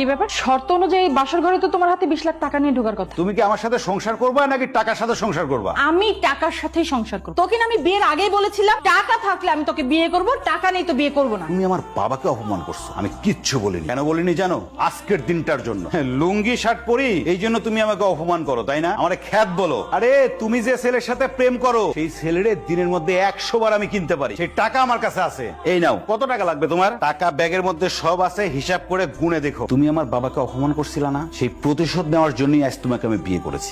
কি ব্যাপার? শর্ত অনুযায়ী বাসর ঘরে তো তোমার হাতে 20 লাখ টাকা নিয়ে ঢোকার কথা। তুমি কি আমার সাথে সংসার করবা নাকি টাকার সাথে সংসার করবা? আমি টাকার সাথেই সংসার করব। তোকে না আমি বিয়ের আগেই বলেছিলাম টাকা থাকলে আমি তোকে বিয়ে করব, টাকা নেই তো বিয়ে করব না। তুমি আমার বাবাকে অপমান করছো। আমি কিচ্ছু বলিনি। কেন বলিনি জানো? আজকের দিনটার জন্য। লুঙ্গি শার্ট পরি এই জন্য তুমি আমাকে অপমান করো, তাই না? আমারে খ্যাত বলো। আরে তুমি যে ছেলের সাথে প্রেম করো সেই ছেলের দিনের মধ্যে 100 বার আমি কিনতে পারি। সেই টাকা আমার কাছে আছে। এই নাও, কত টাকা লাগবে তোমার? টাকা ব্যাগের মধ্যে সব আছে, হিসাব করে গুনে দেখো। তুমি আমার বাবাকে অপমান করছিলা না? সেই প্রতিশোধ নেওয়ার জন্যই আজ তোমাকে আমি বিয়ে করেছি।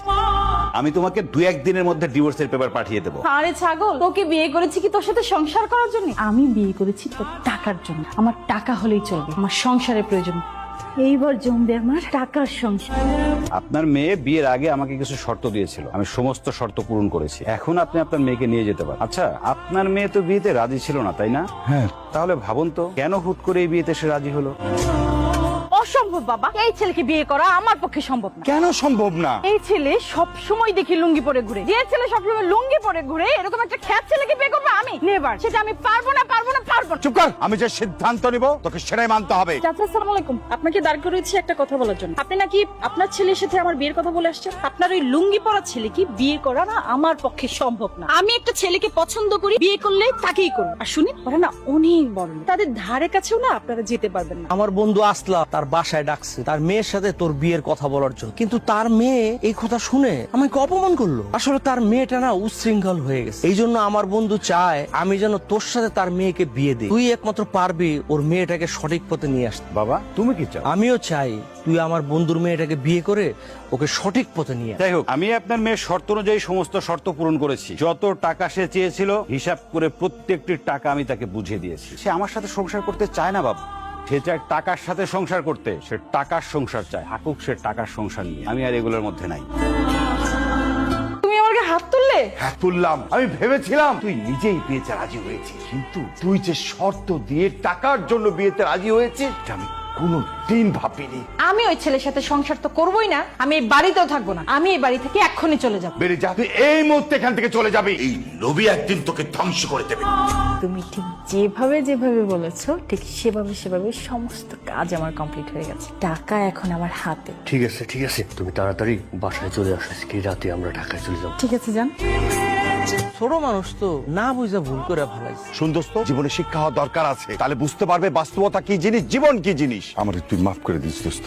আমি তোমাকে 2-1 দিনের মধ্যে ডিভোর্সের পেপার পাঠিয়ে দেবো। আরে ছাগল, তোকে বিয়ে করেছি কি তোর সাথে সংসার করার জন্য? আমি বিয়ে করেছি তোর টাকার জন্য। আমার টাকা হলেই চলবে, আমার সংসারের প্রয়োজন। এইবার জমবে আমার টাকার সংসার। আপনার মেয়ে বিয়ের আগে আমাকে কিছু শর্ত দিয়েছিল, আমি সমস্ত শর্ত পূরণ করেছি। এখন আপনি আপনার মেয়েকে নিয়ে যেতে পারেন। আচ্ছা, আপনার মেয়ে তো বিয়েতে রাজি ছিল না, তাই না? হ্যাঁ। তাহলে ভাবুন তো কেন হুট করে এই বিয়েতে সে রাজি হলো? অসম্ভব বাবা, এই ছেলেকে বিয়ে করা আমার পক্ষে সম্ভব না। কেন সম্ভব না? এই ছেলে সব সময় দেখি লুঙ্গি পরে ঘুরে। যে ছেলে সবসময় লুঙ্গি পরে ঘুরে এরকম একটা খ্যাত ছেলেকে বিয়ে করবো আমি? নেভার। সেটা আমি পারবো না, পারবো না, পারবো না। চুপ কর। আমি যে সিদ্ধান্ত নিব তোকে সেটাই মানতে হবে। চাচা আসসালামু আলাইকুম। আপনাকে দাঁড় করেছি একটা কথা বলার জন্য। আপনি নাকি আপনার ছেলের সাথে আমার বিয়ের কথা বলে আসছেন। আপনার ওই লুঙ্গি পরা ছেলে কি বিয়ে করা না আমার পক্ষে সম্ভব না। আমি একটা ছেলেকে পছন্দ করি, বিয়ে করলে তাকেই করব। আর শুনি ওরা না অনেক বড় লোক। তাদের ধারে কাছেও না আপনারা যেতে পারবেন না। আমার বন্ধু আসলা তার বাসায় ডাকছে তার মেয়ের সাথে তোর বিয়ের কথা বলার জন্য, কিন্তু তার মেয়ে এই কথা শুনে আমাকে অপমান করলো। আসলে তার মেয়েটা না উচ্ছৃঙ্খল হয়ে গেছে। এই জন্য আমার বন্ধু চায় আমি যেন তোর সাথে তার মেয়েকে বিয়ে দিই। তুই একমাত্র পারবি ওর মেয়েটাকে সঠিক পথে নিয়ে আসতে। বাবা, তুমি কি চাও? আমিও চাই তুই আমার বন্ধুর মেয়েটাকে বিয়ে করে ওকে সঠিক পথে নিয়ে আয়। যাই হোক, আমি আপনার মেয়ের শর্ত অনুযায়ী সমস্ত শর্ত পূরণ করেছি। যত টাকা সে চেয়েছিল হিসাব করে প্রত্যেকটি টাকা আমি তাকে বুঝিয়ে দিয়েছি। সে আমার সাথে সংসার করতে চায় না বাবা, সে চায় টাকার সাথে সংসার করতে। সে টাকার সংসার চায়, থাকুক সে টাকার সংসার নিয়ে। আমি আর এগুলোর মধ্যে নাই। তুমি আমাকে হাত তুললে? হ্যাঁ, তুললাম। আমি ভেবেছিলাম তুই নিজেই বিয়েতে রাজি হয়েছিস, কিন্তু তুই যে শর্ত দিয়ে টাকার জন্য বিয়েতে রাজি হয়েছিস এটা আমি কোনোদিন ভাবিনি। আমি ওই ছেলের সাথে সংসার তো করবোই না। আমি এই বাড়িতেও থাকবো না। আমি এই বাড়ি থেকে এক্ষুনি চলে যাবো। বেরিয়ে যা, তুই এই মুহূর্তে এখান থেকে চলে যাবি। এই লোভী একদিন তোকে ধ্বংস করে দেবে। তুমি ঠিক যেভাবে যেভাবে বলেছো ঠিক সেভাবে সেভাবে সমস্ত কাজ আমার কমপ্লিট হয়ে গেছে। টাকা এখন আমার হাতে। ঠিক আছে ঠিক আছে, তুমি তাড়াতাড়ি বাসায় চলে আসো। আজকে রাতে আমরা ঢাকায় চলে যাবো। ঠিক আছে যান। ছোট মানুষ তো না বুঝে ভুল করে ফেলাইছে। শুন দোস্ত, জীবনে শিক্ষা হওয়া দরকার আছে, তাহলে বুঝতে পারবে বাস্তবতা কি জিনিস, জীবন কি জিনিস। আমার তুই মাফ করে দিস দোস্ত।